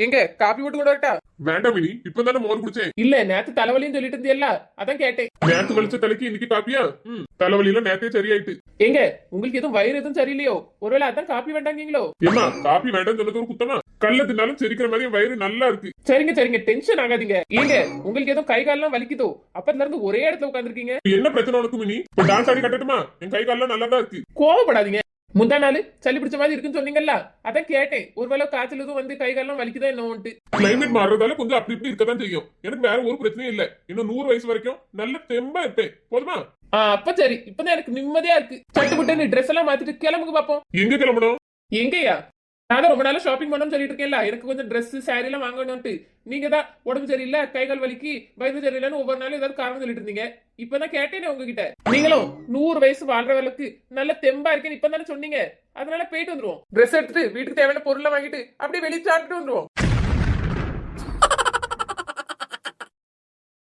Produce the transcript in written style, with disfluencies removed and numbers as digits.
எங்க காப்பி போட்டு கூட வரட்டா? வேண்டாம் மினி, இப்பதானே மோர் குடிச்சேன். இல்ல நேத்து தலைவலின்னு சொல்லிட்டு இருந்தியல்ல, அதான் கேட்டேன். நேத்து வலிச்ச தலைக்கு இன்னைக்கு காப்பியா? தலைவலியில நேத்தே சரியாயிட்டு. எங்க உங்களுக்கு எதுவும் வயிறு எதுவும் சரியில்லையோ? ஒருவேளை அதான் காப்பி வேண்டாங்கீங்களோ? ஏமா காப்பி வேண்டாம்னு சொன்னது ஒரு குத்தமா? கல்ல தின்னாலும் செரிக்கிற மாதிரி வயிறு நல்லா இருக்கு. சரிங்க சரிங்க, டென்ஷன் ஆகாதீங்க. ஏங்க உங்களுக்கு எதுவும் கை கால்லாம் வலிக்குதோ? அப்பத்துல இருந்து ஒரே இடத்துல உட்காந்துருக்கீங்க. என்ன பிரச்சனை உனக்கு மினி? இப்ப டான்ஸ் ஆடி கட்டட்டுமா? என் கை கால்லாம் நல்லா தான் இருக்கு. கோவப்படாதீங்க. முந்தா நாள் சளி பிடிச்ச மாதிரி இருக்குன்னு சொன்னீங்கல்ல, அதான் கேட்டேன். ஒருவேளை காய்ச்சல் எதுவும் வந்து கை கால்லாம் வலிக்குதா என்னவோன்ட்டு. கிளைமேட் மாறுறதால கொஞ்சம் அப்படி இப்படி இருக்கதான் செய்யும். எனக்கு வேற ஒரு பிரச்சனையும் இல்ல. இன்னும் 100 வயசு வரைக்கும் நல்ல தெம்பா இருப்பேன். போதுமா? அப்ப சரி. இப்பதான் எனக்கு நிம்மதியா இருக்கு. சட்டுப்புட்டு ட்ரெஸ் எல்லாம் மாத்திட்டு கிளம்புங்க பாப்போம். எங்க கிளம்பணும்? எங்கயா? நான் ரொம்ப நாளா ஷாப்பிங் பண்ணணும்னு சொல்லிட்டு இருக்கேன்ல, எனக்கு கொஞ்சம் ட்ரெஸ் சாரி எல்லாம் வாங்கணும்ட்டு. நீங்க தான் உடம்பு சரியில்லை, கை கால் வலிக்கு, வயிறு சரியில்லைன்னு ஒவ்வொரு நாளும் ஏதாவது காரணம் சொல்லிட்டு இருந்தீங்க. இப்பதான் கேட்டேனே உங்ககிட்ட. நீங்களும் 100 வயசு வாழ்றவளுக்கு நல்ல தெம்பா இருக்கேன்னு இப்பதானே சொன்னீங்க. அதனால போயிட்டு வந்துருவோம். ட்ரெஸ் எடுத்துட்டு வீட்டுக்கு தேவையான பொருளை வாங்கிட்டு அப்படியே வெளியே சாப்பிட்டு வந்துருவோம்.